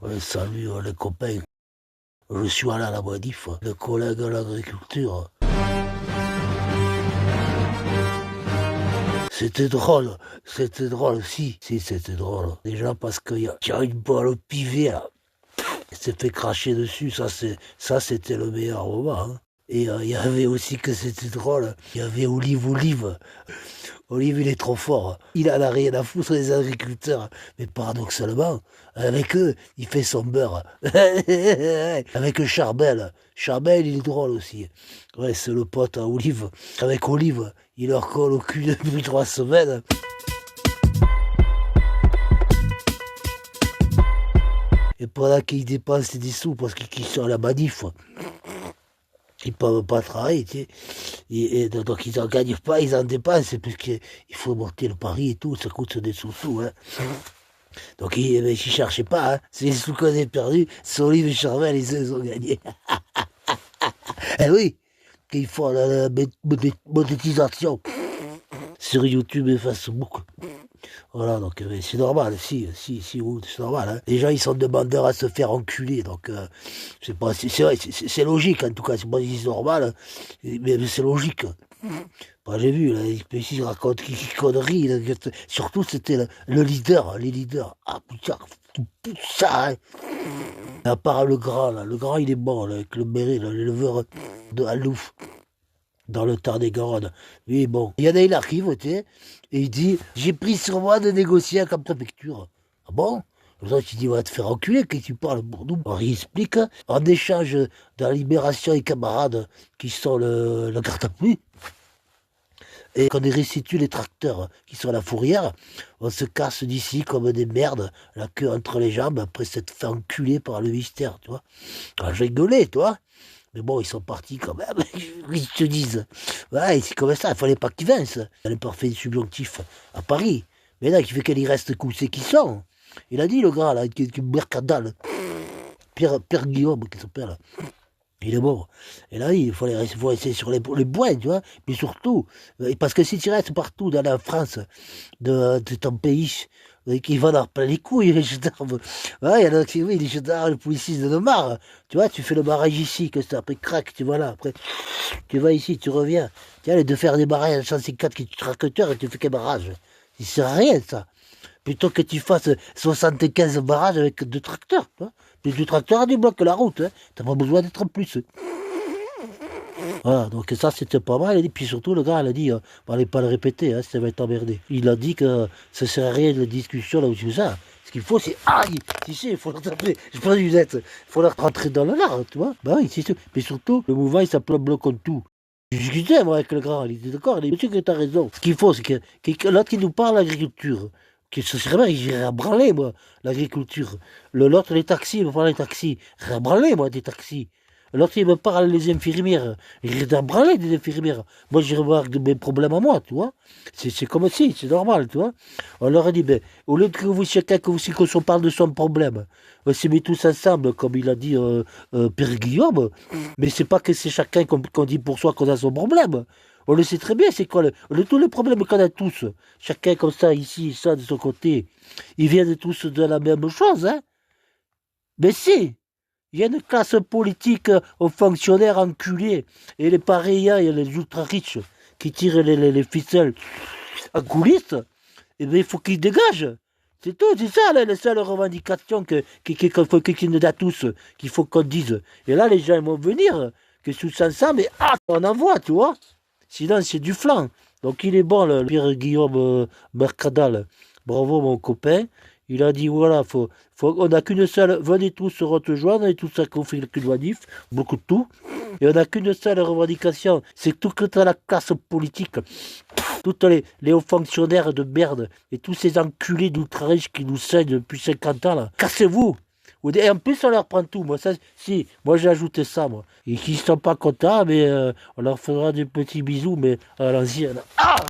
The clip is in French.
Ouais, salut les copains, je suis allé à la manif, le collègue de l'agriculture. C'était drôle, si c'était drôle. Déjà parce qu'il y a une balle au pivet, là. Il s'est fait cracher dessus, ça c'était le meilleur moment. Hein. Et il y avait aussi que c'était drôle, il y avait Olive. Olive, il est trop fort. Il en a rien à foutre des agriculteurs. Mais paradoxalement, avec eux, il fait son beurre. Avec Charbel. Charbel, il est drôle aussi. Ouais, c'est le pote à Olive. Avec Olive, il leur colle au cul depuis 3 semaines. Et pendant qu'ils dépensent des sous parce qu'ils sont à la manif, ils ne peuvent pas travailler, tu sais. Donc ils n'en gagnent pas, ils en dépensent, puisqu'il faut monter le pari et tout, ça coûte des sous-sous. Hein. Donc ils ne cherchaient pas, hein. C'est les sous qu'on a perdus, c'est Olive et Charvel, ils ont gagné. Eh oui, qu'ils font la monétisation sur YouTube et Facebook. Voilà, donc c'est normal, c'est normal. Hein. Les gens, ils sont demandeurs à se faire enculer, donc c'est pas, c'est vrai, c'est logique en tout cas, c'est pas si normal, mais c'est logique. Bah, j'ai vu, là, il raconte qui conneries, là, surtout c'était le leader, les leaders. Ah putain, ça, hein. À part le grand, là, le grand il est bon, là, avec le béret, l'éleveur de Alouf dans le Tarn-et-Garonne. Mais bon, il y en a, il arrive, tu sais, et il dit, j'ai pris sur moi de négocier avec la préfecture. Ah bon? L'autre, il dit, va te faire enculer, que tu parles pour nous. Alors, il explique, en échange de la libération des camarades qui sont la garde à vue, et qu'on restitue les tracteurs qui sont à la fourrière, on se casse d'ici comme des merdes, la queue entre les jambes, après s'être fait enculer par le mystère, tu vois. Ah, j'ai gueulé, tu vois. Mais bon, ils sont partis quand même, ils te disent. Ouais, c'est comme ça, il fallait pas qu'ils vincent. Il a parfait subjonctif à Paris. Mais là, il fait qu'il reste c'est qui sont. Il a dit, le gars, là, qui est Mercadal, Pierre Guillaume, qui s'appelle. Il est mort. Et là, il faut rester sur les points, tu vois. Mais surtout, parce que si tu restes partout dans la France de ton pays, qui vont leur plein les couilles, les gendarmes. Ouais, il y en a qui, oui, les gendarmes, les policiers de marre. Tu vois, tu fais le barrage ici, que ça, après, crac, tu vois là, après, tu vas ici, tu reviens. Tu vois, de faire des barrages à 154 qui tracteurs et tu fais qu'un barrage. Ça sert à rien, ça. Plutôt que tu fasses 75 barrages avec 2 tracteurs, tu vois. Les 2 tracteurs, ils bloquent la route, hein. T'as pas besoin d'être en plus. Voilà, donc ça c'était pas mal. Et puis surtout, le gars, il a dit, on allait pas le répéter, hein, ça va être emmerdé. Il a dit que ça sert à rien de la discussion là où tu ça. Ce qu'il faut, c'est, tu sais, il faut leur taper, je prends une lunette, il faut leur rentrer dans le lard, tu vois. Bah oui, c'est tout. Mais surtout, le mouvement, il s'appelle Bloc contre tout. Je discutais, moi, avec le grand, il était d'accord, il dit, monsieur, que t'as raison. Ce qu'il faut, c'est que l'autre qui nous parle d'agriculture, que ce serait bien, j'irais à branler, moi, l'agriculture. L'autre, les taxis, il me parle des taxis. J'irais à branler, moi, des taxis. L'autre, il me parle des infirmières. J'irais à branler des infirmières. Moi, j'irais voir mes problèmes à moi, tu vois. C'est comme si, c'est normal, tu vois. On leur a dit, ben, au lieu que vous, chacun, qu'on se parle de son problème, on se met tous ensemble, comme il a dit Pierre Guillaume. Mais c'est pas que c'est chacun qu'on dit pour soi qu'on a son problème. On le sait très bien, c'est quoi tous les problèmes qu'on a tous. Chacun comme ça, ici, ça, de son côté. Ils viennent tous de la même chose, hein. Mais si, il y a une classe politique aux fonctionnaires enculés. Et les pareils, il y a les ultra riches qui tirent les ficelles à coulisses. Et bien, il faut qu'ils dégagent. C'est tout, c'est ça la seule revendication qu'il nous a tous, qu'il faut qu'on dise. Et là, les gens vont venir, que tous ensemble, et on envoie, tu vois. Sinon, c'est du flanc. Donc, il est bon, le Pierre Guillaume Mercadal. Bravo, mon copain. Il a dit, voilà, on n'a qu'une seule, venez tous se rejoindre, on est tous à conflit culvatif, beaucoup de tout. Et on n'a qu'une seule revendication, c'est toute la classe politique, tous les hauts fonctionnaires de merde, et tous ces enculés d'ultra-riches qui nous saignent depuis 50 ans, là. Cassez-vous! Et en plus, on leur prend tout. Moi, moi j'ai ajouté ça, moi. Et qui ne sont pas contents, mais on leur fera des petits bisous, mais à l'ancienne.